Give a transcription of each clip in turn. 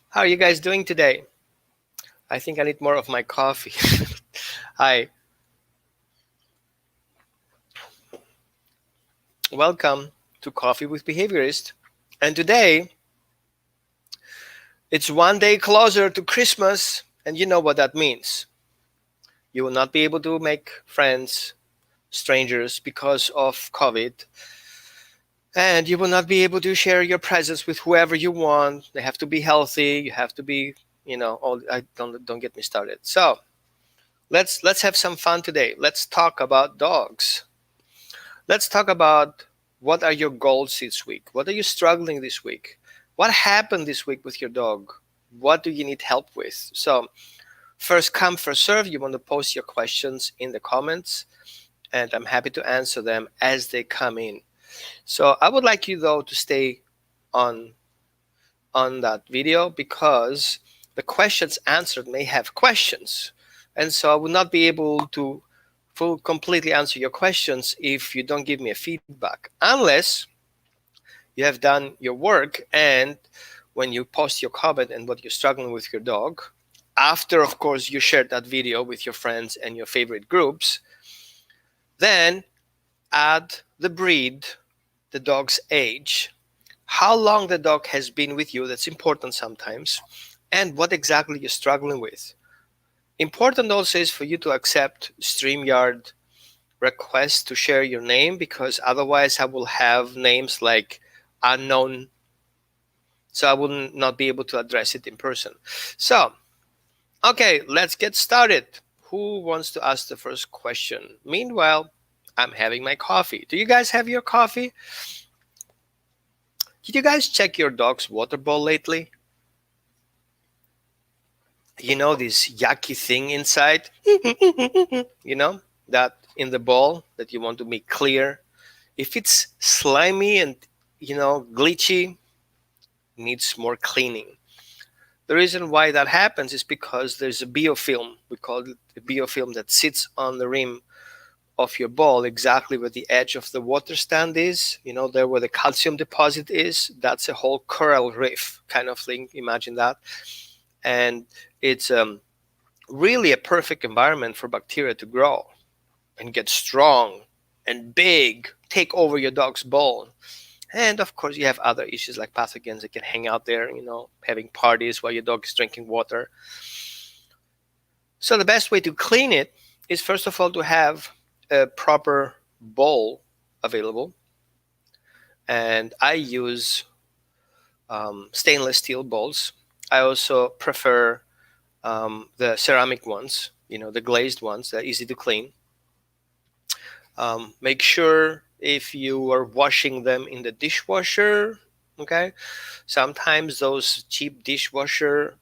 How are you guys doing today? I think I need more of my coffee. Hi, welcome to Coffee with Behaviorist. And today, it's one day closer to Christmas, and you know what that means. You will not be able to make friends, strangers, because of COVID, and you will not be able to share your presents with whoever you want. They have to be healthy. You have to be, all. I don't get me started. So let's have some fun today. Let's talk about dogs. Let's talk about what are your goals this week? What are you struggling this week? What happened this week with your dog? What do you need help with? So, first come, first serve. You want to post your questions in the comments, and I'm happy to answer them as they come in. So, I would like you though to stay on that video because the questions answered may have questions, and so I will not be able to completely answer your questions if you don't give me a feedback, unless you have done your work and when you post your comment and what you're struggling with your dog, after of course you shared that video with your friends and your favorite groups, then add the breed, the dog's age, how long the dog has been with you, that's important sometimes, and what exactly you're struggling with. Important also is for you to accept StreamYard requests to share your name, because otherwise I will have names like unknown, so I will not be able to address it in person. So, okay, let's get started. Who wants to ask the first question? Meanwhile, I'm having my coffee. Do you guys have your coffee? Did you guys check your dog's water bowl lately? You know this yucky thing inside? You know, that in the bowl that you want to make clear. If it's slimy and, glitchy, needs more cleaning. The reason why that happens is because there's a biofilm. We call it a biofilm that sits on the rim of your bowl, exactly where the edge of the water stand is. You know, there where the calcium deposit is. That's a whole coral reef kind of thing. Imagine that. And it's really a perfect environment for bacteria to grow and get strong and big, take over your dog's bowl. And of course, you have other issues like pathogens that can hang out there, having parties while your dog is drinking water. So, the best way to clean it is, first of all, to have a proper bowl available. And I use stainless steel bowls. I also prefer the ceramic ones, the glazed ones that are easy to clean. Make sure if you are washing them in the dishwasher, okay? Sometimes those cheap dishwasher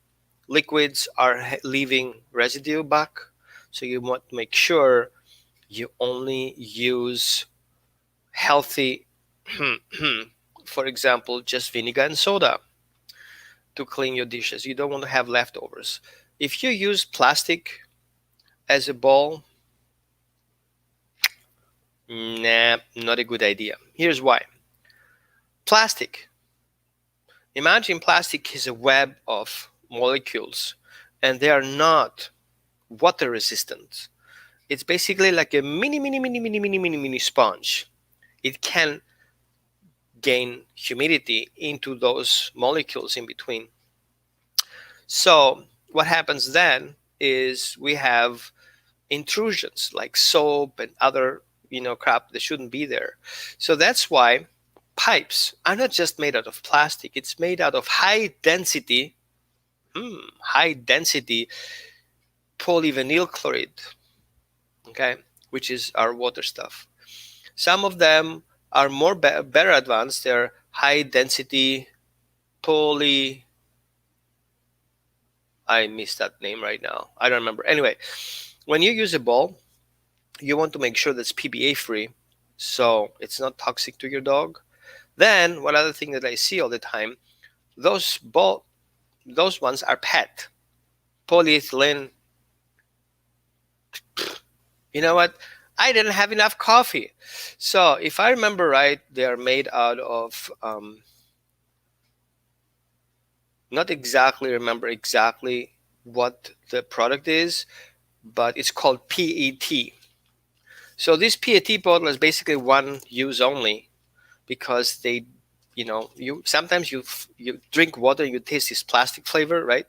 liquids are leaving residue back. So you want to make sure you only use healthy, for example, just vinegar and soda to clean your dishes. You don't want to have leftovers. If you use plastic as a bowl, nah, not a good idea. Here's why. Plastic. Imagine plastic is a web of molecules and they are not water resistant. It's basically like a mini sponge. It can gain humidity into those molecules in between. So what happens then is we have intrusions like soap and other crap that shouldn't be there. So that's why pipes are not just made out of plastic. It's made out of high density polyvinyl chloride, okay, which is our water stuff. Some of them are more better advanced. They're high density poly. I missed that name right now. I don't remember. Anyway, when you use a bowl, you want to make sure that's PBA free, so it's not toxic to your dog. Then one other thing that I see all the time, those ones are PET, polyethylene. You know what? I didn't have enough coffee. So if I remember right, they are made out of not exactly remember exactly what the product is, but it's called PET. So this PET bottle is basically one use only, because they, you sometimes you drink water and you taste this plastic flavor, right?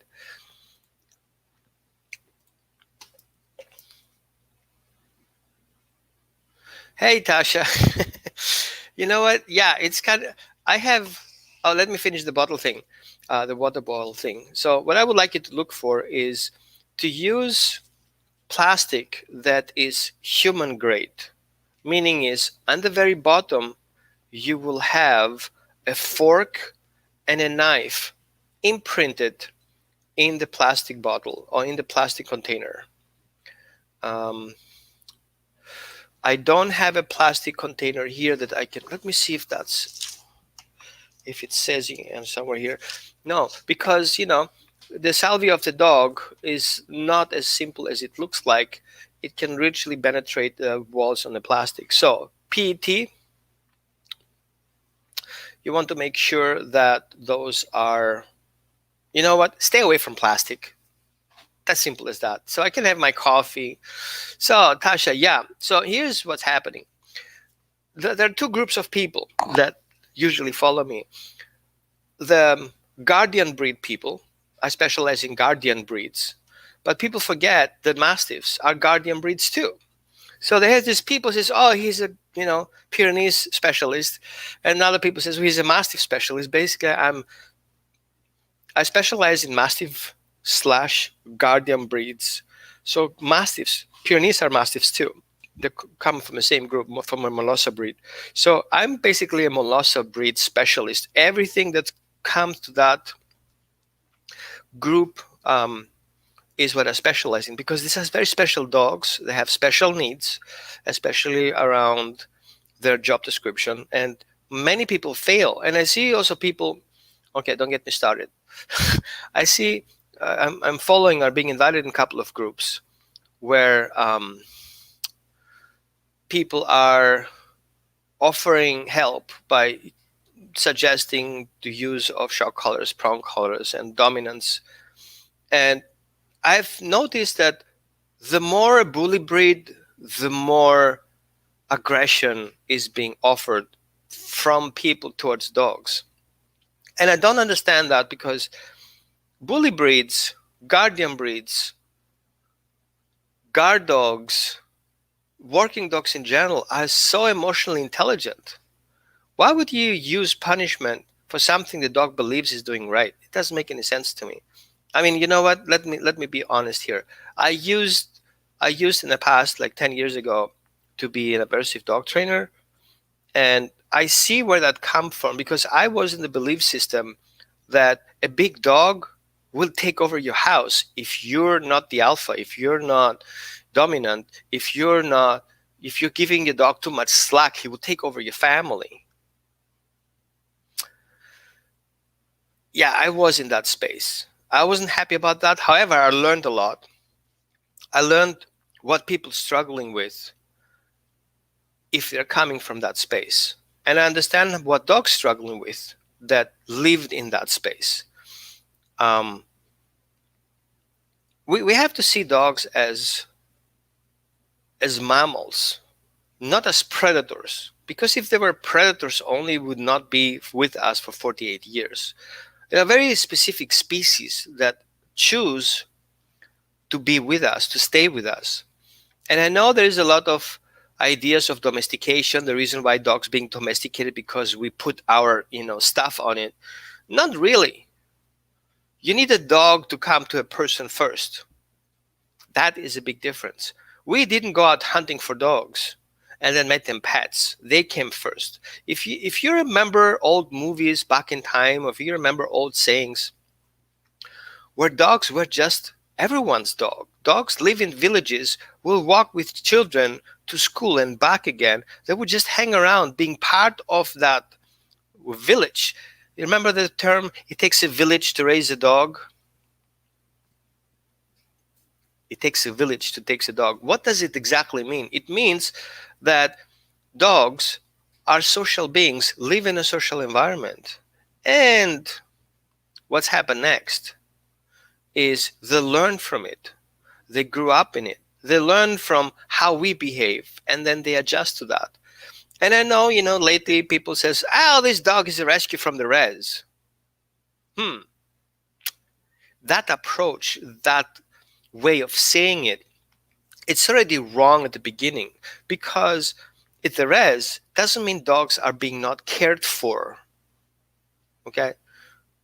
Hey, Tasha. You know what? Yeah, it's kind of. I have. Oh, let me finish the bottle thing, the water bottle thing. So, what I would like you to look for is to use plastic that is human grade. Meaning is on the very bottom, you will have a fork and a knife imprinted in the plastic bottle or in the plastic container. Um, I don't have a plastic container here that I can. Let me see if it says somewhere here. No, because the salvia of the dog is not as simple as it looks like. It can richly penetrate the walls on the plastic. So PET, you want to make sure that those are. You know what? Stay away from plastic. As simple as that. So I can have my coffee. So Tasha, yeah. So here's what's happening. There are two groups of people that usually follow me. The guardian breed people. I specialize in guardian breeds, but people forget that mastiffs are guardian breeds too. So they have these people says, oh, he's a Pyrenees specialist, and other people says, well, he's a mastiff specialist. Basically, I specialize in mastiff slash guardian breeds. So mastiffs, Pyrenees are mastiffs too. They come from the same group, from a Molosser breed. So I'm basically a Molosser breed specialist. Everything that comes to that group is what I specialize in, because these are very special dogs. They have special needs, especially around their job description. And many people fail. And I see also people, okay, don't get me started. I see I'm following or being invited in a couple of groups where people are offering help by suggesting the use of shock collars, prong collars, and dominance. And I've noticed that the more a bully breed, the more aggression is being offered from people towards dogs. And I don't understand that, because bully breeds, guardian breeds, guard dogs, working dogs in general are so emotionally intelligent. Why would you use punishment for something the dog believes is doing right? It doesn't make any sense to me. I mean, you know what? Let me be honest here. I used in the past, like 10 years ago, to be an aversive dog trainer, and I see where that come from, because I was in the belief system that a big dog will take over your house if you're not the alpha, if you're not dominant, if you're giving your dog too much slack, he will take over your family. Yeah, I was in that space. I wasn't happy about that. However, I learned a lot. I learned what people struggling with if they're coming from that space. And I understand what dogs struggling with that lived in that space. Um, we have to see dogs as mammals, not as predators. Because if they were predators only, would not be with us for 48 years. There are very specific species that choose to be with us, to stay with us. And I know there is a lot of ideas of domestication. The reason why dogs being domesticated because we put our, stuff on it. Not really. You need a dog to come to a person first. That is a big difference. We didn't go out hunting for dogs and then made them pets. They came first. If you remember old movies back in time, or if you remember old sayings, where dogs were just everyone's dog. Dogs live in villages, will walk with children to school and back again. They would just hang around, being part of that village. You remember the term, it takes a village to raise a dog? It takes a village to take a dog. What does it exactly mean? It means that dogs are social beings, live in a social environment. And what's happened next is they learn from it. They grew up in it. They learn from how we behave, and then they adjust to that. And I know, lately people says, "Oh, this dog is a rescue from the res." That approach, that way of saying it, it's already wrong at the beginning, because at the res doesn't mean dogs are being not cared for. Okay?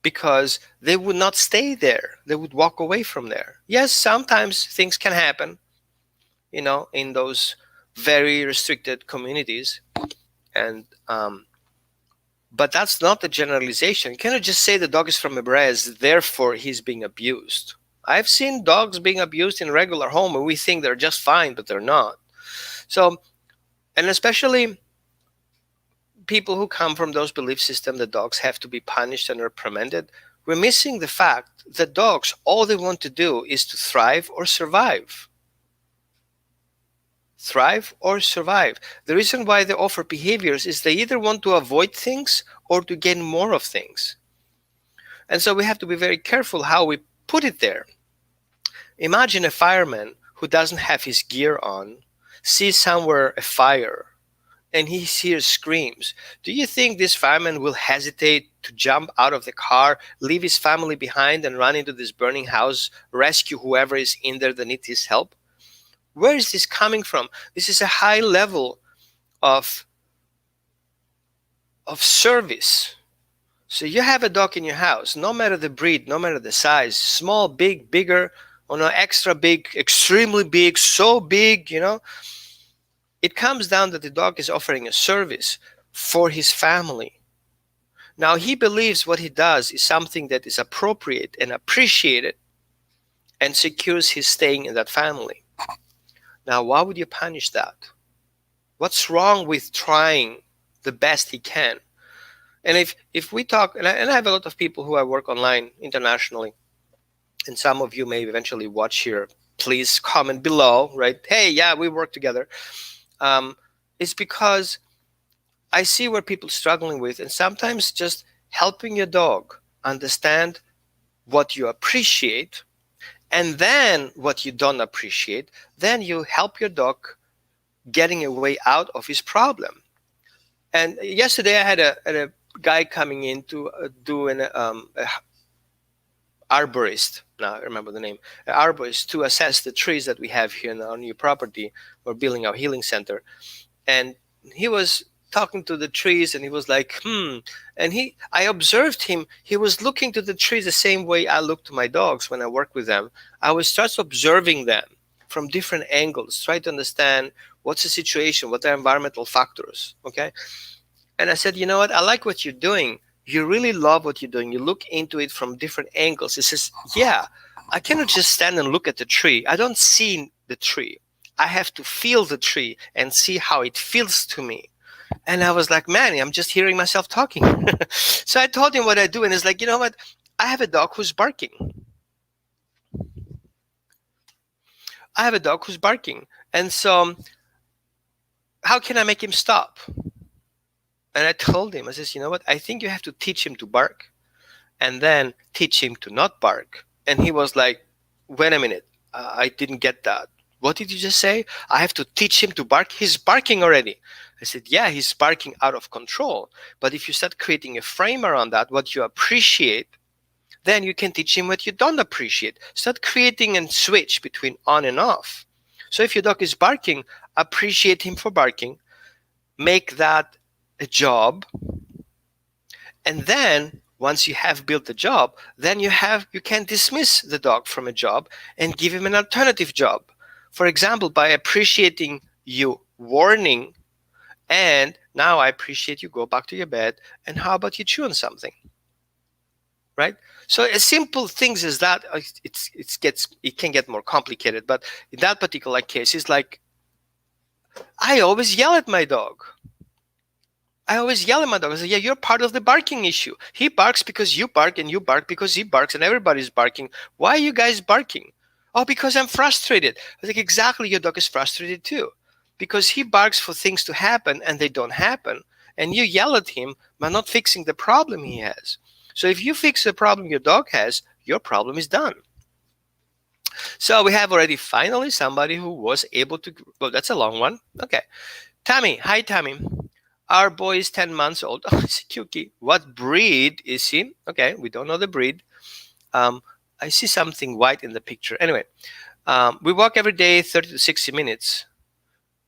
Because they would not stay there. They would walk away from there. Yes, sometimes things can happen, in those very restricted communities. And but that's not the generalization. You cannot just say the dog is from a res, therefore he's being abused. I've seen dogs being abused in a regular home and we think they're just fine, but they're not. So, and especially people who come from those belief systems that dogs have to be punished and reprimanded, we're missing the fact that dogs, all they want to do is to thrive or survive. Thrive or survive. The reason why they offer behaviors is they either want to avoid things or to gain more of things. And so we have to be very careful how we put it there. Imagine a fireman who doesn't have his gear on, sees somewhere a fire, and he hears screams. Do you think this fireman will hesitate to jump out of the car, leave his family behind, and run into this burning house, rescue whoever is in there that needs his help? Where is this coming from? This is a high level of service. So you have a dog in your house, no matter the breed, no matter the size, small, big, bigger, or no, extra big, extremely big, so big, it comes down that the dog is offering a service for his family. Now, he believes what he does is something that is appropriate and appreciated and secures his staying in that family. Now, why would you punish that? What's wrong with trying the best he can? And if we talk, and I have a lot of people who I work online internationally, and some of you may eventually watch here, please comment below, right? Hey, yeah, we work together. It's because I see where people are struggling with, and sometimes just helping your dog understand what you appreciate and then what you don't appreciate, then you help your dog getting a way out of his problem. And yesterday I had a guy coming in to do an arborist. Now I remember the name. An arborist to assess the trees that we have here in our new property. We're building our healing center. And he was talking to the trees and he was like, and I observed him. He was looking to the trees the same way I look to my dogs when I work with them. I was just observing them from different angles, try to understand what's the situation, what are environmental factors, okay? And I said, you know what, I like what you're doing. You really love what you're doing. You look into it from different angles. He says, yeah, I cannot just stand and look at the tree. I don't see the tree. I have to feel the tree and see how it feels to me. And I was like, man, I'm just hearing myself talking. So I told him what I do. And it's like, you know what? I have a dog who's barking. And so how can I make him stop? And I told him, I says, you know what? I think you have to teach him to bark and then teach him to not bark. And he was like, wait a minute. I didn't get that. What did you just say? I have to teach him to bark? He's barking already. I said, yeah, he's barking out of control. But if you start creating a frame around that, what you appreciate, then you can teach him what you don't appreciate. Start creating a switch between on and off. So if your dog is barking, appreciate him for barking. Make that a job. And then once you have built the job, then you can dismiss the dog from a job and give him an alternative job. For example, by appreciating you warning, and now I appreciate you, go back to your bed, and how about you chew on something? Right? So as simple things as that, it can get more complicated, but in that particular case, it's like, I always yell at my dog. I say, yeah, you're part of the barking issue. He barks because you bark, and you bark because he barks, and everybody's barking. Why are you guys barking? Oh, because I'm frustrated. I was like, exactly, your dog is frustrated too. Because he barks for things to happen and they don't happen. And you yell at him by not fixing the problem he has. So if you fix the problem your dog has, your problem is done. So we have already finally somebody who was able to, well, that's a long one. Okay. Tammy, hi Tammy. Our boy is 10 months old. Oh, it's a cutie. What breed is he? Okay, we don't know the breed. Um, I see something white in the picture. Anyway, we walk every day 30 to 60 minutes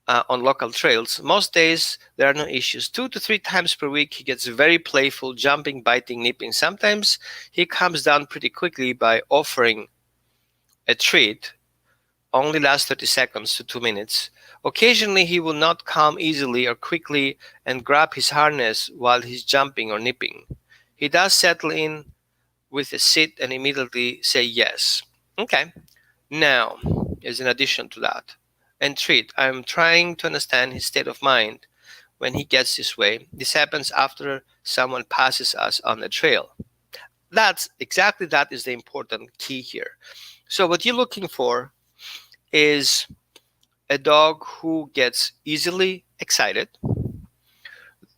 on local trails. Most days there are no issues. 2 to 3 times per week he gets very playful, jumping, biting, nipping. Sometimes he calms down pretty quickly by offering a treat. Only lasts 30 seconds to 2 minutes. Occasionally he will not calm easily or quickly and grab his harness while he's jumping or nipping. He does settle in with a sit and immediately say yes. Okay. Now, as an addition to that, and treat, I'm trying to understand his state of mind when he gets this way. This happens after someone passes us on the trail. That is the important key here. So what you're looking for is a dog who gets easily excited.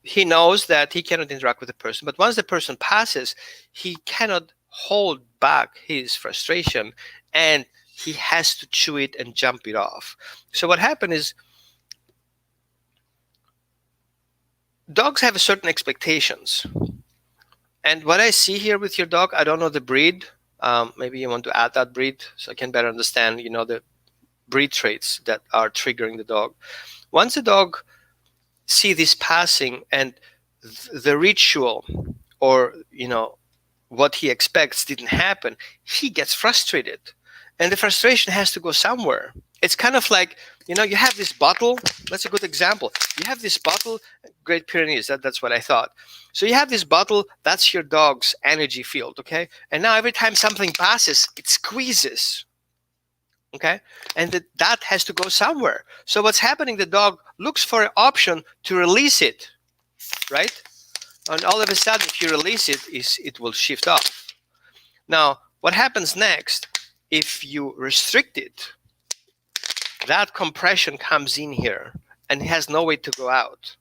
He knows that he cannot interact with the person, but once the person passes, he cannot hold back his frustration and he has to chew it and jump it off. So what happened is dogs have a certain expectations. And what I see here with your dog, I don't know the breed. Maybe you want to add that breed so I can better understand, the breed traits that are triggering the dog. Once the dog see this passing and the ritual or what he expects didn't happen, he gets frustrated, and the frustration has to go somewhere. It's kind of like, you have this bottle. That's a good example. You have this bottle, Great Pyrenees, that's what I thought. So you have this bottle, that's your dog's energy field, okay? And now every time something passes, it squeezes. Okay, and that has to go somewhere. So what's happening? The dog looks for an option to release it, right? And all of a sudden, if you release it, it will shift off. Now, what happens next? If you restrict it, that compression comes in here and has no way to go out.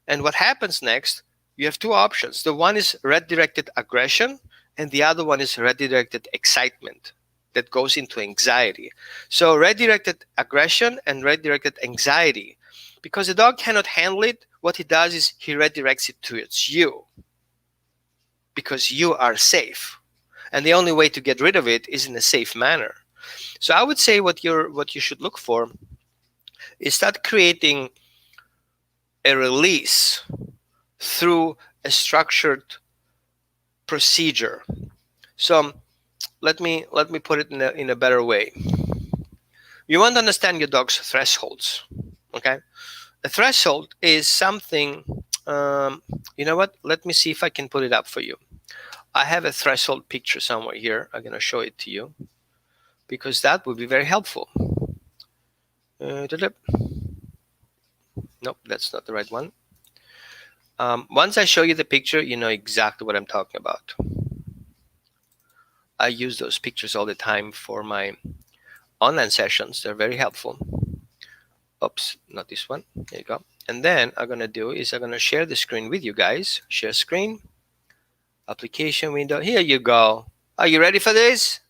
And what happens next? You have two options. The one is redirected aggression, and the other one is redirected excitement. That goes into anxiety. So redirected aggression and redirected anxiety. Because the dog cannot handle it, what he does is he redirects it towards you. Because you are safe. And the only way to get rid of it is in a safe manner. So I would say what you should look for is start creating a release through a structured procedure. So let me put it in a better way. You want to understand your dog's thresholds, okay? A threshold is something, you know what? Let me see if I can put it up for you. I have a threshold picture somewhere here. I'm going to show it to you because that would be very helpful. Nope, that's not the right one. Once I show you the picture, you know exactly what I'm talking about. I use those pictures all the time for my online sessions. They're very helpful. Oops, not this one. There you go. And then I'm going to do is I'm going to share the screen with you guys. Share screen. Application window. Here you go. Are you ready for this?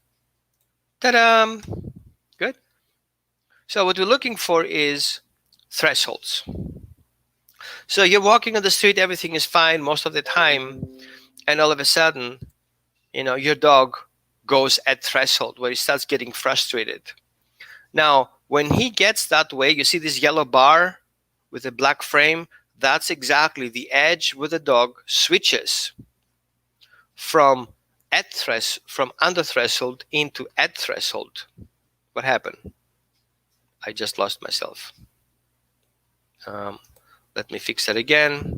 Ta-da! Good. So what we're looking for is thresholds. So you're walking on the street, everything is fine most of the time, and all of a sudden, your dog goes at threshold where he starts getting frustrated. Now, when he gets that way, you see this yellow bar with a black frame, that's exactly the edge where the dog switches from under threshold into at threshold. What happened? I just lost myself. Let me fix that again.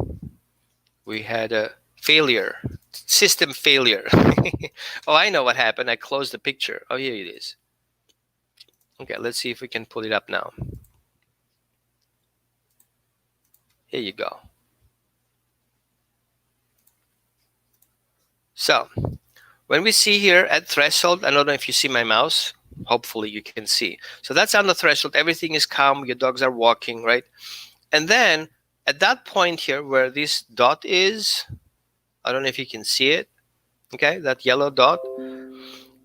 We had a failure. System failure. Oh, I know what happened. I closed the picture. Oh, here it is. Okay, let's see if we can pull it up now. Here you go. So, when we see here at threshold, I don't know if you see my mouse. Hopefully you can see. So that's on the threshold. Everything is calm. Your dogs are walking, right? And then at that point here where this dot is, I don't know if you can see it. okay, that yellow dot,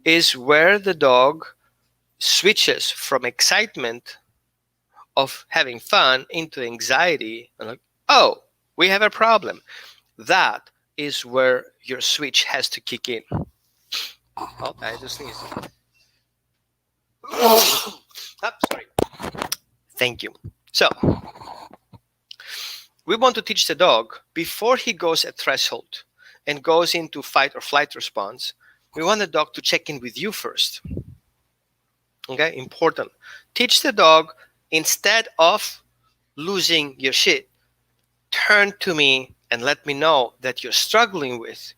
is where the dog switches from excitement of having fun into anxiety and like, oh, we have a problem. That is where your switch has to kick in. Oh, I just sneezed. Oh, sorry. Thank you. So, we want to teach the dog before he goes at threshold and goes into fight or flight response. We want the dog to check in with you first. Okay, important. Teach the dog, instead of losing your shit, turn to me and let me know that you're struggling with.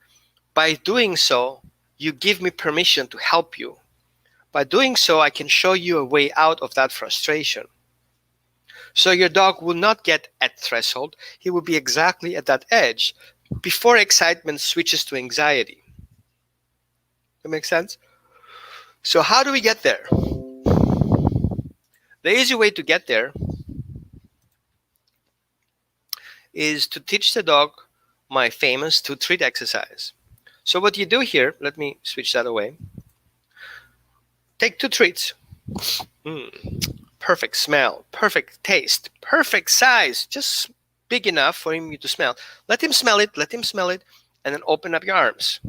By doing so, you give me permission to help you. By doing so, I can show you a way out of that frustration. So your dog will not get at threshold. He will be exactly at that edge before excitement switches to anxiety. That makes sense? So how do we get there? The easy way to get there is to teach the dog my famous 2 treat exercise. So what you do here, let me switch that away. Take 2 treats. Perfect smell, perfect taste, perfect size, just big enough for him to smell. Let him smell it, and then open up your arms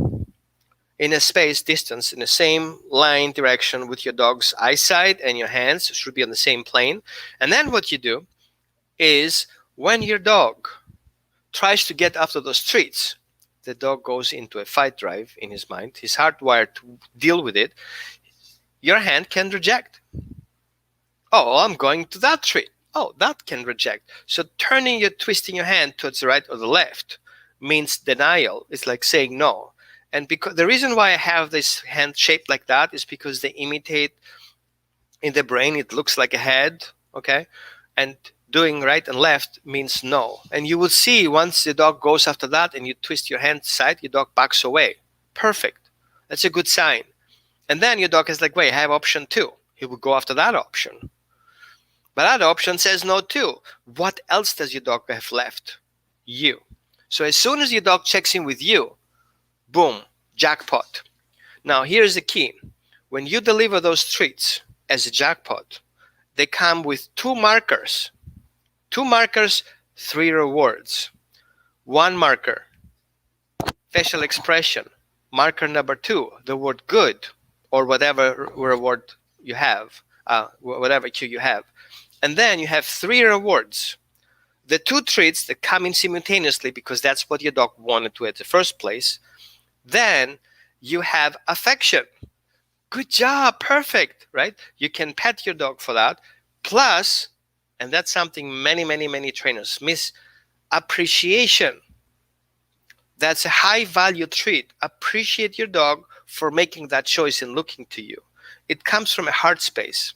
in a space distance in the same line direction with your dog's eyesight, and your hands should be on the same plane. And then what you do is, when your dog tries to get after those treats, the dog goes into a fight drive in his mind. He's hardwired to deal with it. Your hand can reject. Oh, I'm going to that treat. Oh, that can reject. So twisting your hand towards the right or the left means denial. It's like saying no. And because the reason why I have this hand shaped like that is because they imitate, in the brain, it looks like a head, okay? And doing right and left means no. And you will see, once the dog goes after that and you twist your hand side, your dog backs away. Perfect. That's a good sign. And then your dog is like, wait, I have option 2. He will go after that option. But that option says no too. What else does your dog have left? You. So as soon as your dog checks in with you, boom, jackpot. Now here's the key. When you deliver those treats as a jackpot, they come with 2 markers. 2 markers, 3 rewards. 1 marker, facial expression. Marker number 2, the word good, or whatever reward you have, whatever cue you have. And then you have 3 rewards. The 2 treats that come in simultaneously because that's what your dog wanted to at the first place. Then you have affection. Good job, perfect, right? You can pet your dog for that. Plus, and that's something many trainers miss, appreciation. That's a high value treat. Appreciate your dog for making that choice and looking to you. It comes from a heart space.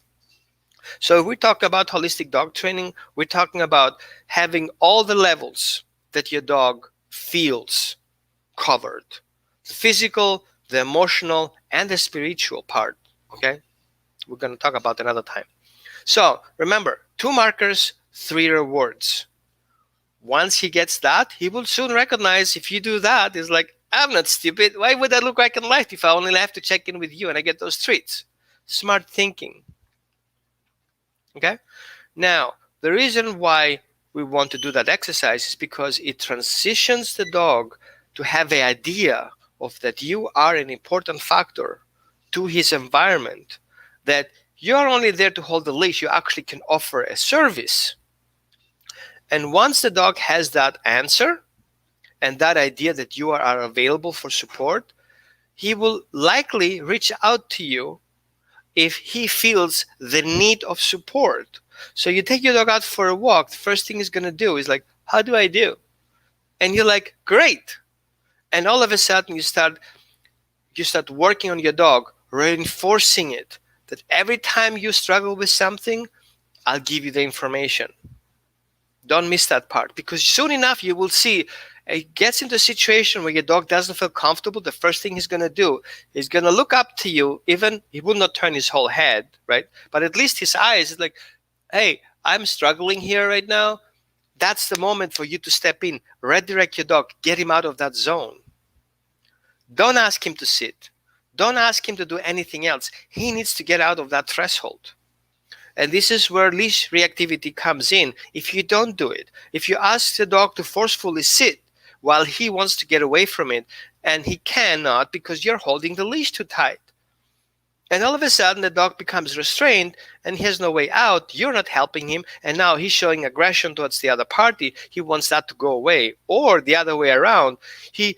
So if we talk about holistic dog training, we're talking about having all the levels that your dog feels covered. The physical, the emotional, and the spiritual part, okay? We're going to talk about another time. So remember, 2 markers, 3 rewards. Once he gets that, he will soon recognize, if you do that, it's like, I'm not stupid. Why would I look like in life if I only have to check in with you and I get those treats? Smart thinking. Okay? Now, the reason why we want to do that exercise is because it transitions the dog to have an idea of that you are an important factor to his environment, that you're only there to hold the leash, you actually can offer a service. And once the dog has that answer and that idea that you are available for support, he will likely reach out to you if he feels the need of support. So you take your dog out for a walk, the first thing he's going to do is like, how do I do? And you're like, great. And all of a sudden you start working on your dog, reinforcing it, that every time you struggle with something, I'll give you the information. Don't miss that part, because soon enough you will see it gets into a situation where your dog doesn't feel comfortable. The first thing he's going to do is going to look up to you. Even he will not turn his whole head, right? But at least his eyes is like, hey, I'm struggling here right now. That's the moment for you to step in, redirect your dog, get him out of that zone. Don't ask him to sit. Don't ask him to do anything else. He needs to get out of that threshold. And this is where leash reactivity comes in. If you don't do it, if you ask the dog to forcefully sit while he wants to get away from it, and he cannot because you're holding the leash too tight, and all of a sudden the dog becomes restrained and he has no way out, you're not helping him, and now he's showing aggression towards the other party. He wants that to go away. Or the other way around, he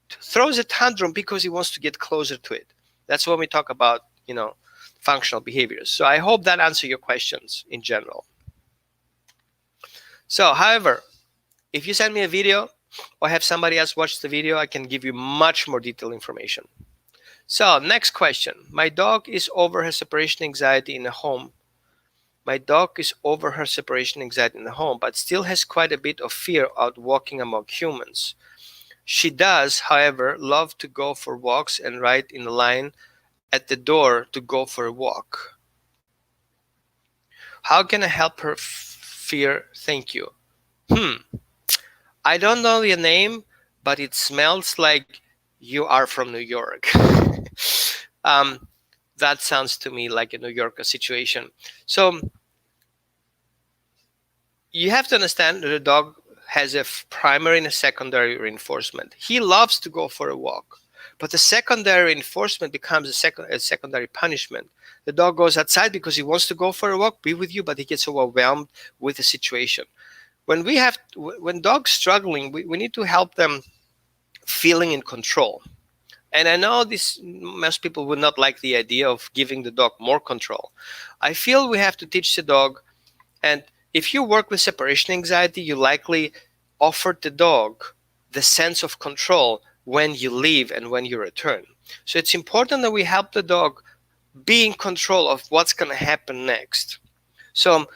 throws a tantrum because he wants to get closer to it. That's when we talk about, functional behaviors. So I hope that answers your questions in general. So, however, if you send me a video or have somebody else watch the video, I can give you much more detailed information. So, next question. My dog is over her separation anxiety in the home. My dog is over her separation anxiety in the home, but still has quite a bit of fear out walking among humans. She does, however, love to go for walks and ride in a line at the door to go for a walk. How can I help her fear? Thank you. I don't know your name, but it smells like you are from New York. That sounds to me like a New Yorker situation. So you have to understand that the dog has a primary and a secondary reinforcement. He loves to go for a walk, but the secondary reinforcement becomes a secondary punishment. The dog goes outside because he wants to go for a walk, be with you, but he gets overwhelmed with the situation. When dogs struggling, we need to help them feeling in control. And I know most people would not like the idea of giving the dog more control. I feel we have to teach the dog, and if you work with separation anxiety, you likely offered the dog the sense of control when you leave and when you return. So it's important that we help the dog be in control of what's going to happen next. So,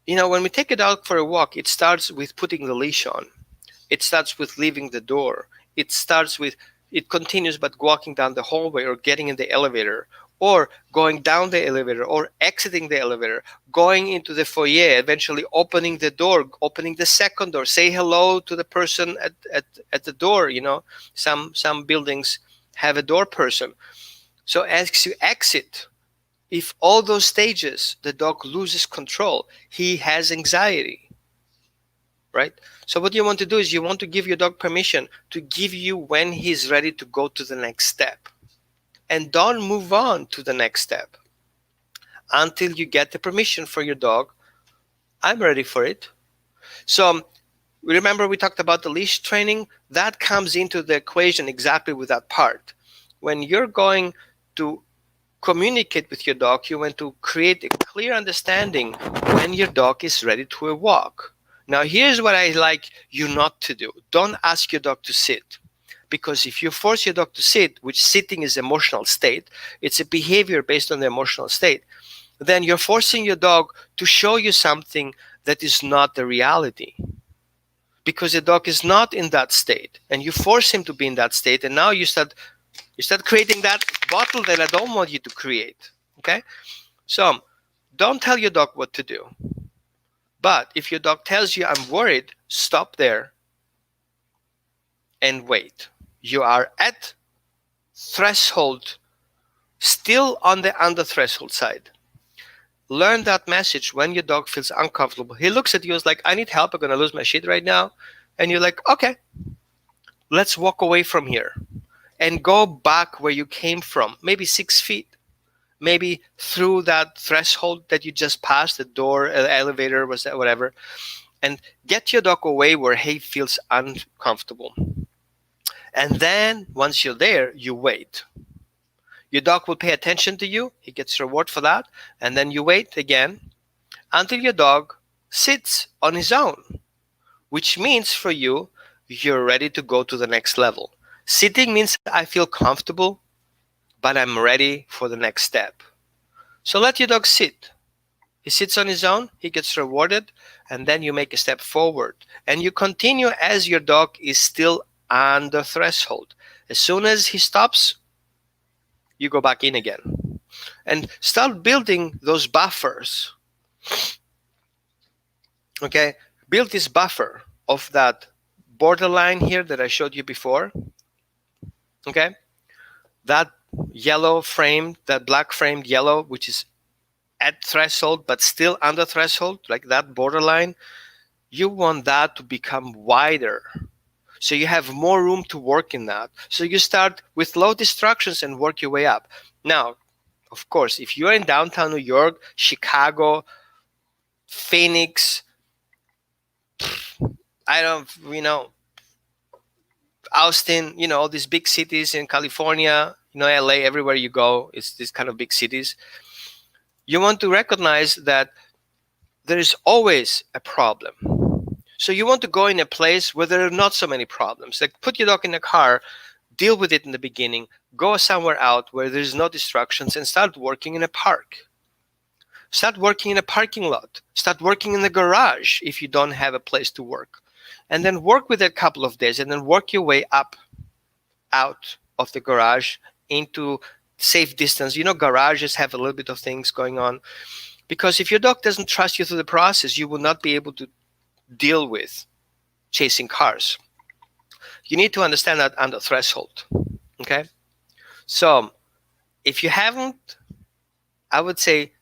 when we take a dog for a walk, it starts with putting the leash on. It starts with leaving the door. It continues by walking down the hallway or getting in the elevator or going down the elevator or exiting the elevator, going into the foyer, eventually opening the door, opening the second door, say hello to the person at the door. Some buildings have a door person. So as you exit, if all those stages the dog loses control, he has anxiety, right? So what you want to do is you want to give your dog permission to give you when he's ready to go to the next step. And don't move on to the next step until you get the permission for your dog. I'm ready for it. So remember we talked about the leash training? That comes into the equation exactly with that part. When you're going to communicate with your dog, you want to create a clear understanding when your dog is ready to a walk. Now, here's what I like you not to do. Don't ask your dog to sit. Because if you force your dog to sit, which sitting is emotional state, it's a behavior based on the emotional state, then you're forcing your dog to show you something that is not the reality. Because the dog is not in that state, and you force him to be in that state, and now you start creating that bottle that I don't want you to create. Okay? So don't tell your dog what to do. But if your dog tells you, I'm worried, stop there and wait. You are at threshold, still on the under threshold side. Learn that message when your dog feels uncomfortable. He looks at you as like, I need help. I'm going to lose my shit right now. And you're like, okay, let's walk away from here and go back where you came from, maybe 6 feet, maybe through that threshold that you just passed, the door, elevator, whatever, and get your dog away where he feels uncomfortable. And then once you're there, you wait. Your dog will pay attention to you. He gets reward for that. And then you wait again until your dog sits on his own, which means for you, you're ready to go to the next level. Sitting means I feel comfortable, but I'm ready for the next step. So let your dog sit. He sits on his own, he gets rewarded, and then you make a step forward. And you continue as your dog is still on the threshold. As soon as he stops, you go back in again. And start building those buffers. Okay? Build this buffer of that borderline here that I showed you before. Okay, that yellow framed, that black framed yellow, which is at threshold but still under threshold, like that borderline, you want that to become wider. So you have more room to work in that. So you start with low distractions and work your way up. Now, of course, if you're in downtown New York, Chicago, Phoenix, I don't, Austin, all these big cities in California, LA, everywhere you go, it's these kind of big cities. You want to recognize that there is always a problem. So you want to go in a place where there are not so many problems. Like put your dog in a car, deal with it in the beginning, go somewhere out where there's no distractions and start working in a park. Start working in a parking lot. Start working in the garage if you don't have a place to work. And then work with it a couple of days and then work your way up out of the garage into safe distance. Garages have a little bit of things going on. Because if your dog doesn't trust you through the process, you will not be able to deal with chasing cars. You need to understand that under threshold. Okay? So if you haven't, I would say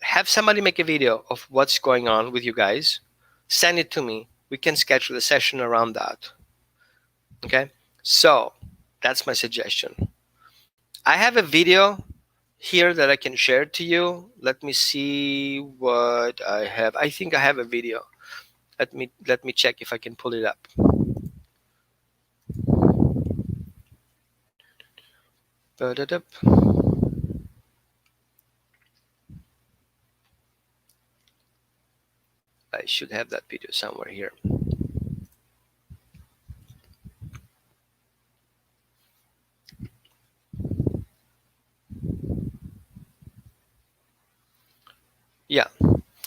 have somebody make a video of what's going on with you guys. Send it to me. We can schedule a session around that. Okay? So that's my suggestion. I have a video here that I can share to you. Let me see what I have. I think I have a video. Let me check if I can pull it up. I should have that video somewhere here. Yeah.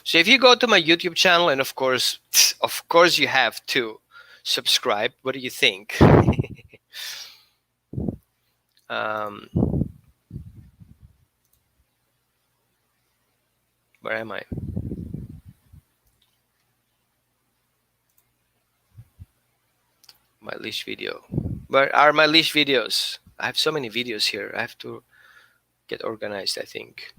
So if you go to my YouTube channel, and of course you have to subscribe. What do you think? Where am I? My leash video. Where are my leash videos? I have so many videos here. I have to get organized, I think.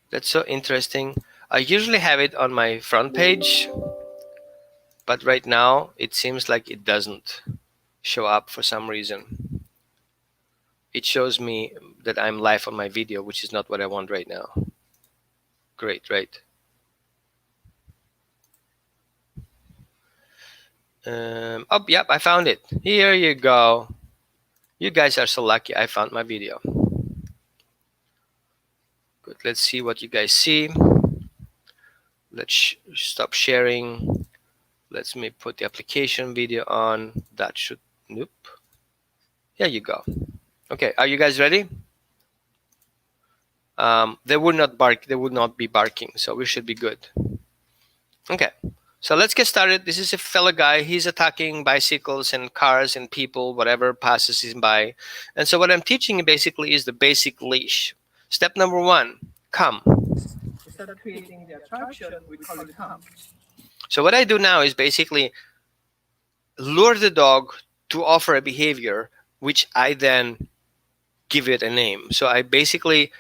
That's so interesting. I usually have it on my front page, but right now it seems like it doesn't show up for some reason. It shows me that I'm live on my video, which is not what I want right now. Great, right? Oh, yep, I found it. Here you go. You guys are so lucky I found my video. Good, let's see what you guys see. Let's stop sharing. Let me put the application video on. That should, nope. There you go. Okay, are you guys ready? They would not bark. They would not be barking, so we should be good. Okay, so let's get started. This is a fellow guy. He's attacking bicycles and cars and people, whatever passes him by. And so what I'm teaching basically is the basic leash. Step number 1, come. Instead of creating the attraction, we call it come. So what I do now is basically lure the dog to offer a behavior, which I then give it a name. So I basically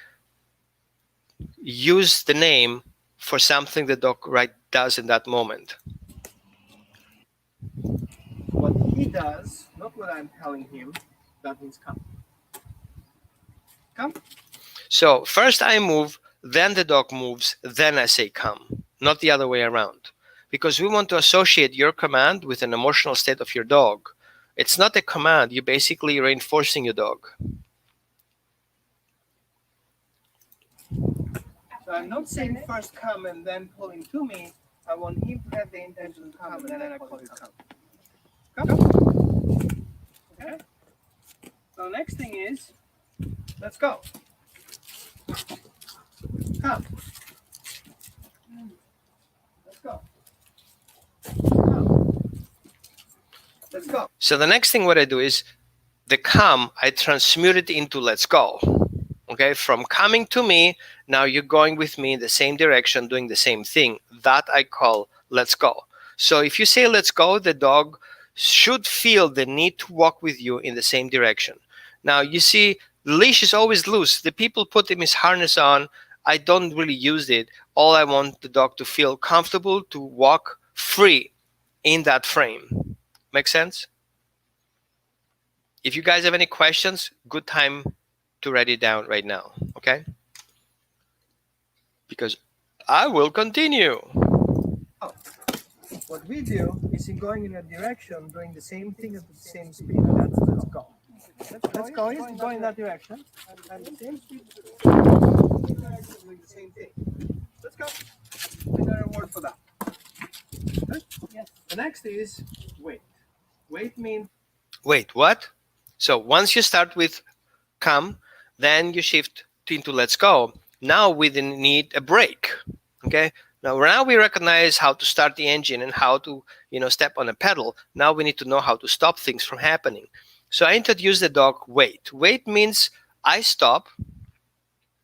use the name for something the dog does in that moment. What he does, not what I'm telling him, that means come. Come. So first I move, then the dog moves, then I say come, not the other way around. Because we want to associate your command with an emotional state of your dog. It's not a command, you're basically reinforcing your dog. So I'm not saying first come and then pull him to me. I want him to have the intention to come and then I call it come. Come. Okay. So next thing is, let's go. Come. Let's go. Come. Let's go. So the next thing what I do is the come, I transmute it into let's go. Okay, from coming to me, now you're going with me in the same direction, doing the same thing. That I call let's go. So if you say let's go, the dog should feel the need to walk with you in the same direction. Now you see, the leash is always loose. The people put his harness on. I don't really use it. All I want the dog to feel comfortable to walk free in that frame. Make sense? If you guys have any questions, good time to write it down right now, okay? Because I will continue. Oh, what we do is in going in a direction, doing the same thing at the same speed. That's let's go. Let's go is going in that direction, and the same speed, doing the same thing. Let's go. Another word for that. Good? Yes. The next is wait. Wait means wait. What? So once you start with come, then you shift into let's go. Now we then need a break. Okay. Now we recognize how to start the engine and how to step on a pedal. Now we need to know how to stop things from happening. So I introduce the dog wait. Wait means I stop.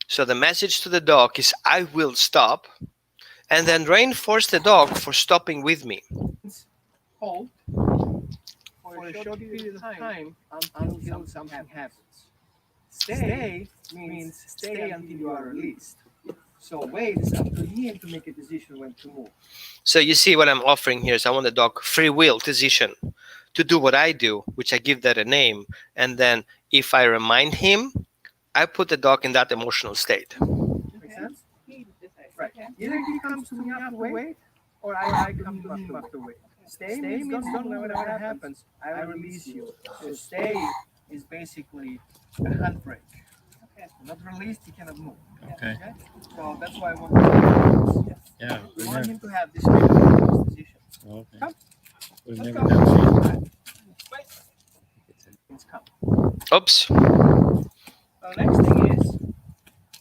So the message to the dog is I will stop, and then reinforce the dog for stopping with me. Hold for a short period of time until something happens. Stay means stay until you are released. So wait is up to him to make a decision when to move. So you see what I'm offering here is I want the dog free will decision to do what I do, which I give that a name. And then if I remind him, I put the dog in that emotional state. Make sense? Right. Either he comes to me after wait, or I come to him after wait. Stay means don't know whatever happens. I release you. So stay is basically a handbrake. Okay. Not released, he cannot move. Okay. So that's why I want to yes. Yeah. We want him to have this decision. Okay. Come. We've never done it. Come. Oops. So the next thing is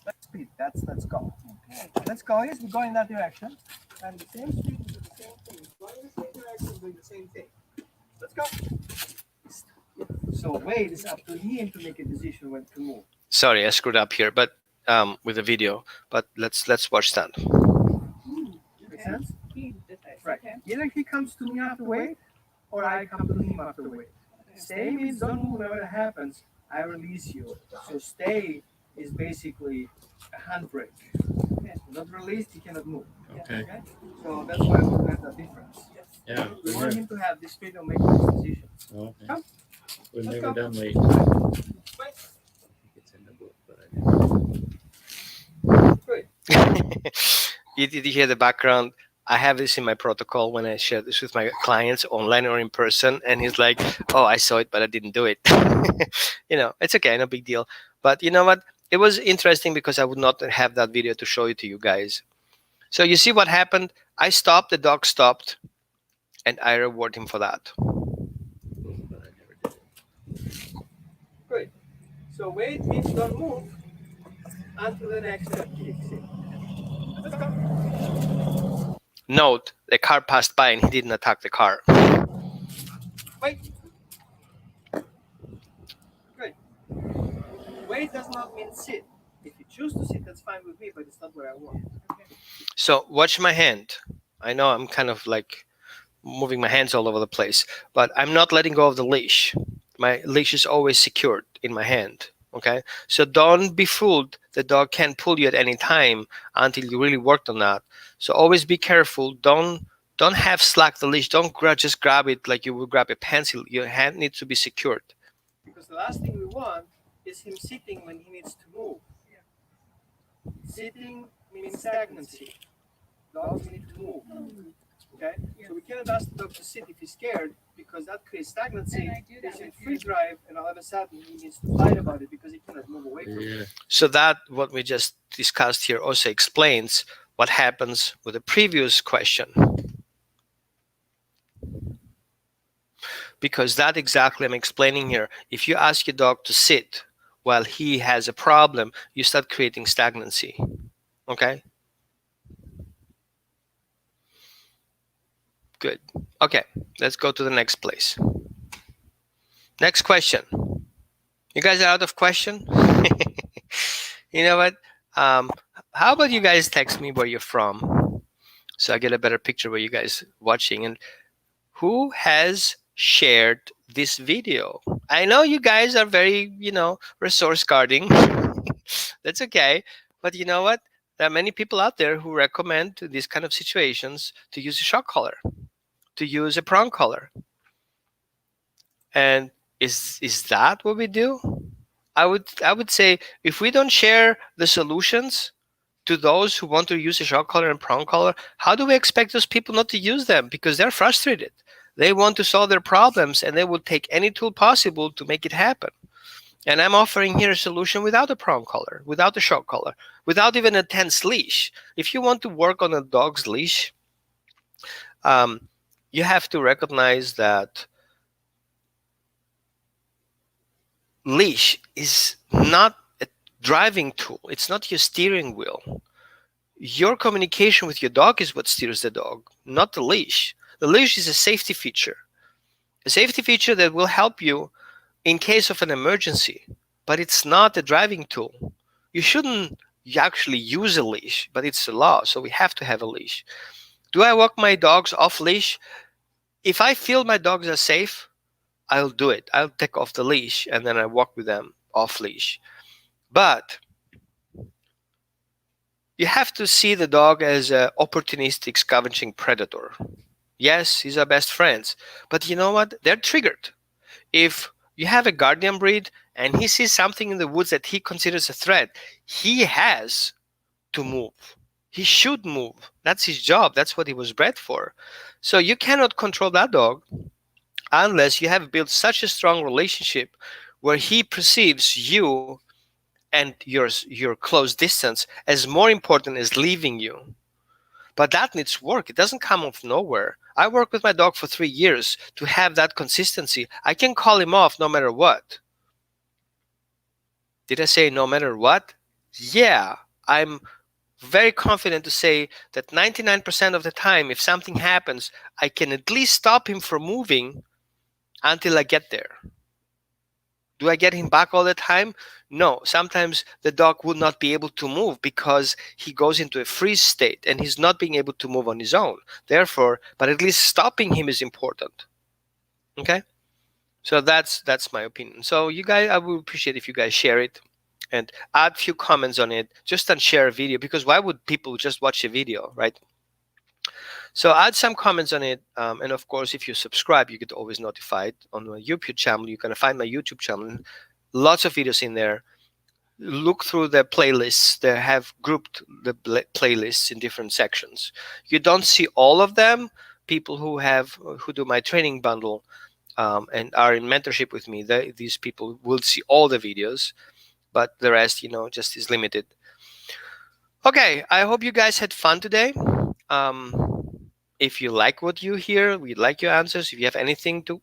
let's speed. Let's go. Okay. Let's go is we go in that direction. And the same speed is the same thing. Going in the same direction, doing the same thing. Let's go. So wait is up to him to make a decision when to move. Sorry, I screwed up here, but with the video. But let's watch that. Make sense? Right. Either he comes to me after wait, or I come to him after wait. Stay means don't move whatever happens. I release you. So stay is basically a handbrake. Not released, he cannot move. Okay. So that's why we have that difference. Yeah. We want him to have this freedom making his decisions. Okay. Come. We've never done wait. It's in the book, but I didn't. Did you hear the background? I have this in my protocol when I share this with my clients online or in person, and he's like, "Oh, I saw it, but I didn't do it." It's okay, no big deal. But you know what? It was interesting because I would not have that video to show it to you guys. So you see what happened? I stopped, the dog stopped, and I reward him for that. Great. So wait means don't move until the next step kicks in. Let's go. Note, the car passed by and he didn't attack the car. Wait. Good. Wait does not mean sit. If you choose to sit, that's fine with me, but it's not what I want. Okay. So watch my hand. I know I'm kind of like moving my hands all over the place, but I'm not letting go of the leash. My leash is always secured in my hand. Okay, so don't be fooled. The dog can pull you at any time until you really worked on that. So always be careful. Don't have slack the leash. Don't just grab it like you would grab a pencil. Your hand needs to be secured. Because the last thing we want is him sitting when he needs to move. Sitting means stagnancy. Dogs need to move. Okay, so we cannot ask the dog to sit if he's scared, because that creates stagnancy. He's in free drive, and all of a sudden he needs to fight about it because he cannot move away from it. So that what we just discussed here also explains what happens with the previous question, because that exactly I'm explaining here. If you ask your dog to sit while he has a problem, you start creating stagnancy. Okay. Good. Okay, let's go to the next place. Next question. You guys are out of question? You know what? How about you guys text me where you're from? so I get a better picture where you guys watching. And who has shared this video? I know you guys are very, resource guarding. That's okay. But you know what? There are many people out there who recommend to these kind of situations to use a shock collar, to use a prong collar. And is that what we do? I would say if we don't share the solutions to those who want to use a shock collar and prong collar, how do we expect those people not to use them? Because they're frustrated. They want to solve their problems and they will take any tool possible to make it happen. And I'm offering here a solution without a prong collar, without a shock collar, without even a tense leash. If you want to work on a dog's leash, um, you have to recognize that leash is not a driving tool. It's not your steering wheel. Your communication with your dog is what steers the dog, not the leash. The leash is a safety feature that will help you in case of an emergency, but it's not a driving tool. You shouldn't actually use a leash, but it's a law, so we have to have a leash. Do I walk my dogs off leash? If I feel my dogs are safe, I'll do it. I'll take off the leash and then I walk with them off leash. But you have to see the dog as an opportunistic scavenging predator. Yes, he's our best friends, but you know what? They're triggered. If you have a guardian breed and he sees something in the woods that he considers a threat, he has to move. He should move. That's his job. That's what he was bred for. So you cannot control that dog unless you have built such a strong relationship where he perceives you and your close distance as more important as leaving you. But that needs work. It doesn't come off nowhere. I worked with my dog for 3 years to have that consistency. I can call him off no matter what. Did I say no matter what? Yeah, I'm very confident to say that 99% of the time, if something happens, I can at least stop him from moving until I get there. Do I get him back all the time? No. Sometimes the dog will not be able to move because he goes into a freeze state and he's not being able to move on his own. Therefore, but at least stopping him is important. Okay? So that's my opinion. So you guys, I would appreciate if you guys share it and add a few comments on it. Just don't share a video, because why would people just watch a video, right? So add some comments on it, and of course, if you subscribe, you get always notified on my YouTube channel. You're gonna find my YouTube channel, lots of videos in there. Look through the playlists. They have grouped the playlists in different sections. You don't see all of them. People who do my training bundle and are in mentorship with me, these people will see all the videos, but the rest, just is limited. Okay, I hope you guys had fun today. If you like what you hear, we like your answers. If you have anything to,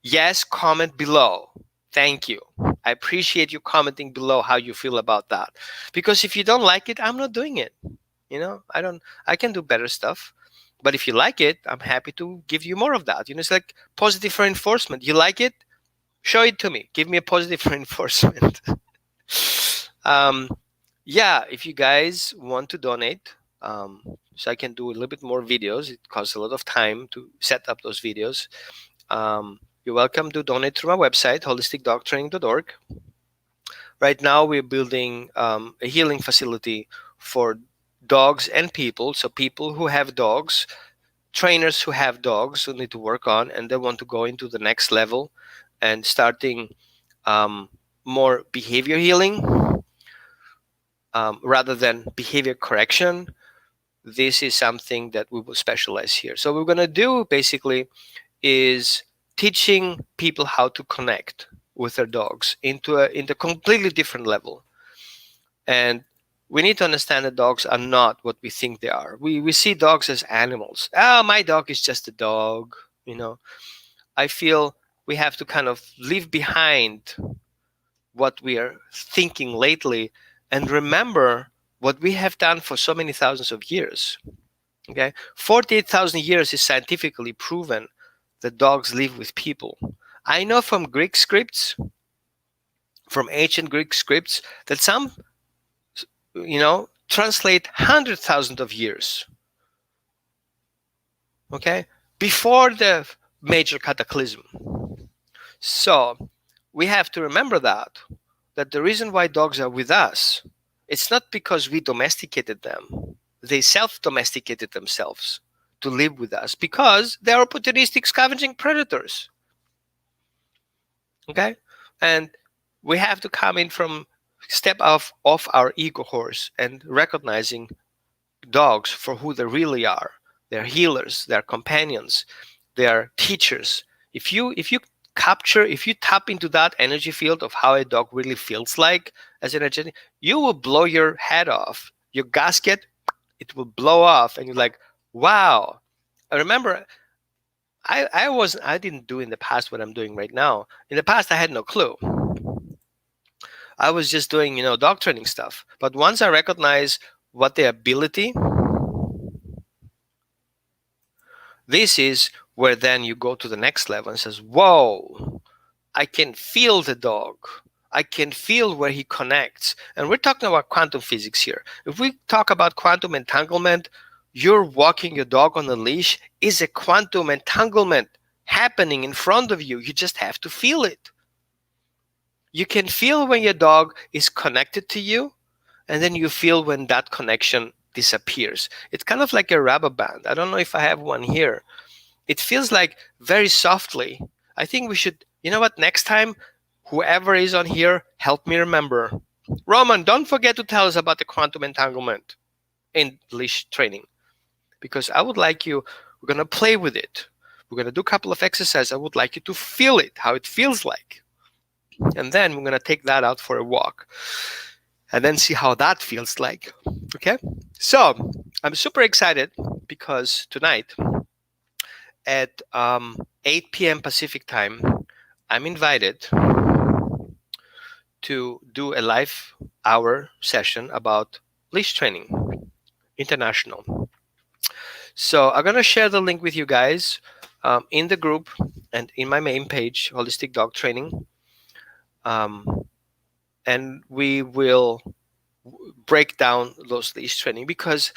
yes, comment below. Thank you. I appreciate you commenting below how you feel about that. Because if you don't like it, I'm not doing it. I can do better stuff. But if you like it, I'm happy to give you more of that. It's like positive reinforcement. You like it? Show it to me. Give me a positive reinforcement. Yeah, if you guys want to donate, so I can do a little bit more videos. It costs a lot of time to set up those videos. You're welcome to donate through my website, holisticdogtraining.org. Right now, we're building a healing facility for dogs and people. So people who have dogs, trainers who have dogs who need to work on, and they want to go into the next level and starting more behavior healing rather than behavior correction. This is something that we will specialize here. So what we're going to do basically is teaching people how to connect with their dogs into a completely different level. And we need to understand that dogs are not what we think they are. We see dogs as animals. Oh, my dog is just a dog. I feel we have to kind of leave behind what we are thinking lately and remember what we have done for so many thousands of years. Okay, 48,000 years is scientifically proven that dogs live with people. I know from Greek scripts, from ancient Greek scripts, that some, translate 100,000 of years. okay, before the major cataclysm. So we have to remember that the reason why dogs are with us, it's not because we domesticated them. They self-domesticated themselves to live with us because they are opportunistic scavenging predators. Okay? And we have to come in from step off our ego horse and recognizing dogs for who they really are. They're healers, they're companions, they're teachers. If you tap into that energy field of how a dog really feels like as an energy, you will blow your head off. Your gasket, it will blow off, and you're like, wow. I remember I didn't do in the past what I'm doing right now. In the past I had no clue. I was just doing, dog training stuff. But once I recognize what the ability, this is where then you go to the next level and says, whoa, I can feel the dog. I can feel where he connects. And we're talking about quantum physics here. If we talk about quantum entanglement, you're walking your dog on a leash is a quantum entanglement happening in front of you. You just have to feel it. You can feel when your dog is connected to you, and then you feel when that connection disappears. It's kind of like a rubber band. I don't know if I have one here. It feels like very softly. I think we should, you know what, next time, whoever is on here, help me remember. Roman, don't forget to tell us about the quantum entanglement in leash training, because I would like you, we're going to play with it. We're going to do a couple of exercises. I would like you to feel it, how it feels like. And then we're going to take that out for a walk and then see how that feels like. Okay? So I'm super excited because tonight at 8 p.m. Pacific time, I'm invited to do a live hour session about leash training international. So I'm going to share the link with you guys in the group and in my main page, Holistic Dog Training. And we will break down those leash training because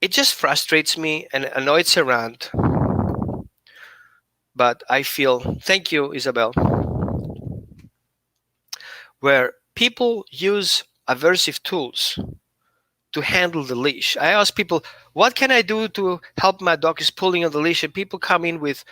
it just frustrates me, and I know it's a rant, but I feel, thank you, Isabel, where people use aversive tools to handle the leash. I ask people, what can I do to help my dog is pulling on the leash? And people come in with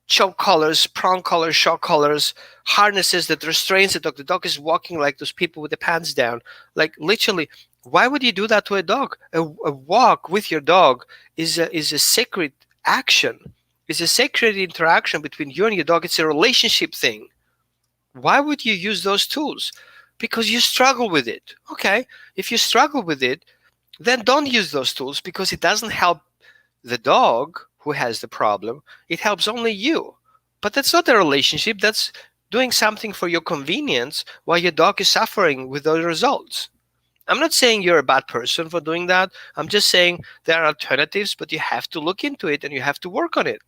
choke collars, prong collars, shock collars, harnesses that restrains the dog. The dog is walking like those people with the pants down. Like literally, why would you do that to a dog? A walk with your dog is a sacred action. It's a sacred interaction between you and your dog. It's a relationship thing. Why would you use those tools? Because you struggle with it. Okay, if you struggle with it, then don't use those tools because it doesn't help the dog who has the problem. It helps only you. But that's not a relationship. That's doing something for your convenience while your dog is suffering with those results. I'm not saying you're a bad person for doing that. I'm just saying there are alternatives, but you have to look into it and you have to work on it.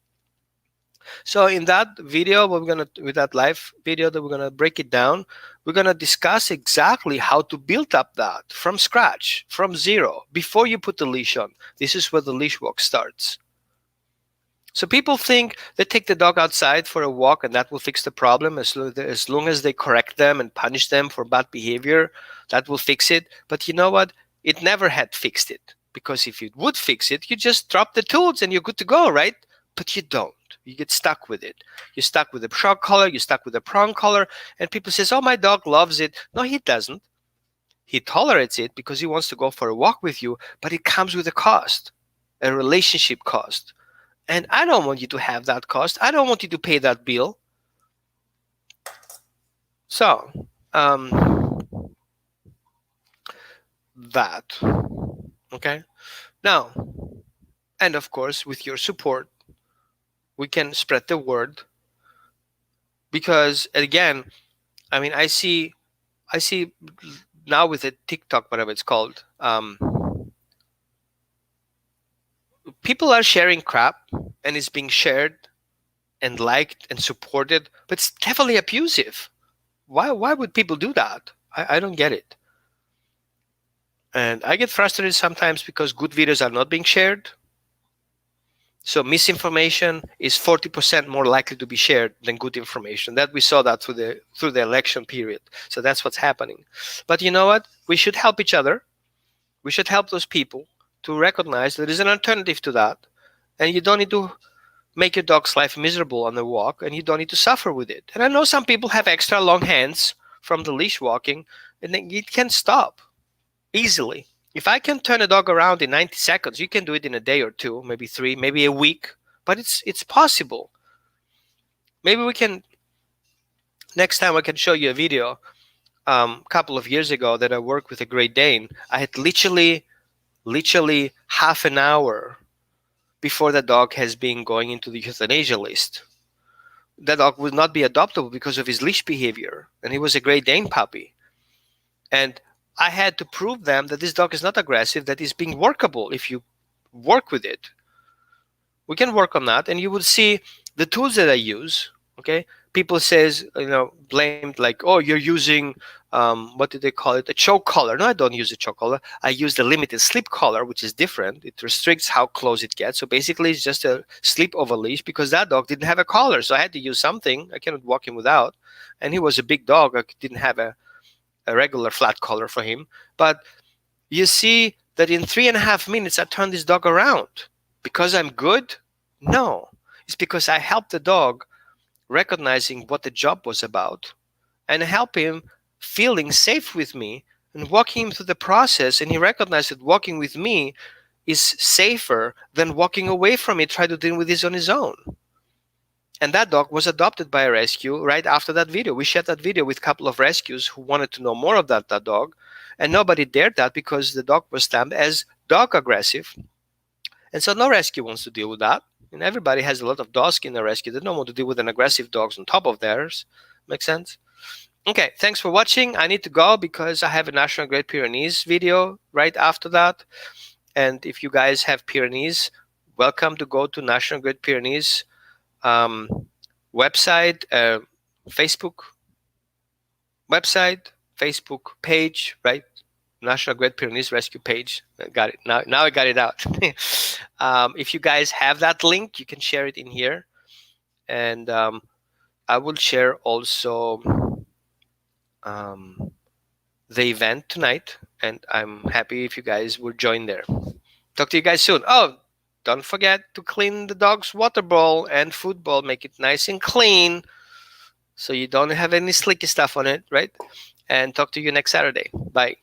So in that video, with that live video that we're gonna break it down, we're gonna discuss exactly how to build up that from scratch, from zero, before you put the leash on. This is where the leash walk starts. So people think they take the dog outside for a walk and that will fix the problem as long as they correct them and punish them for bad behavior, that will fix it. But you know what? It never had fixed it, because if it would fix it, you just drop the tools and you're good to go, right? But you don't. You get stuck with it. You're stuck with the shock collar, you're stuck with the prong collar, and people says, oh, my dog loves it. No, he doesn't. He tolerates it because he wants to go for a walk with you, but it comes with a cost, a relationship cost. And I don't want you to have that cost. I don't want you to pay that bill. So, that. Okay. Now, and of course, with your support, we can spread the word. Because again, I mean, I see now with the TikTok, whatever it's called, people are sharing crap and it's being shared and liked and supported, but it's definitely abusive. Why would people do that? I don't get it. And I get frustrated sometimes because good videos are not being shared. So misinformation is 40% more likely to be shared than good information. That we saw that through the election period. So that's what's happening. But you know what? We should help each other. We should help those people to recognize there is an alternative to that, and you don't need to make your dog's life miserable on the walk, and you don't need to suffer with it. And I know some people have extra long hands from the leash walking, and it can stop easily. If I can turn a dog around in 90 seconds, you can do it in a day or two, maybe three, maybe a week, but it's possible. Maybe we can, next time I can show you a video. A couple of years ago that I worked with a Great Dane, I had literally half an hour before the dog has been going into the euthanasia list. That dog would not be adoptable because of his leash behavior, and he was a Great Dane puppy. And I had to prove them that this dog is not aggressive, that is being workable if you work with it. We can work on that, and you will see the tools that I use. Okay, people says, blamed like, oh, you're using what do they call it, a choke collar. No, I don't use a choke collar. I use the limited sleep collar, which is different. It restricts how close it gets. So basically it's just a sleep over leash, because that dog didn't have a collar, so I had to use something. I cannot walk him without, and he was a big dog. I didn't have a regular flat collar for him. But you see that in 3.5 minutes I turned this dog around. Because I'm good? No, it's because I helped the dog recognizing what the job was about, and help him feeling safe with me and walking him through the process. And he recognized that walking with me is safer than walking away from it, try to deal with this on his own. And that dog was adopted by a rescue right after that video. We shared that video with a couple of rescues who wanted to know more of that dog, and nobody dared that because the dog was stamped as dog aggressive. And so no rescue wants to deal with that. And everybody has a lot of dogs in the rescue. They don't want to deal with an aggressive dogs on top of theirs. Make sense? Okay, thanks for watching. I need to go because I have a National Great Pyrenees video right after that. And if you guys have Pyrenees, welcome to go to National Great Pyrenees website, Facebook website, Facebook page, right? National Great Pyrenees Rescue page. I got it. Now I got it out. If you guys have that link, you can share it in here. And I will share also the event tonight. And I'm happy if you guys will join there. Talk to you guys soon. Oh, don't forget to clean the dog's water bowl and food bowl. Make it nice and clean so you don't have any slicky stuff on it, right? And talk to you next Saturday. Bye.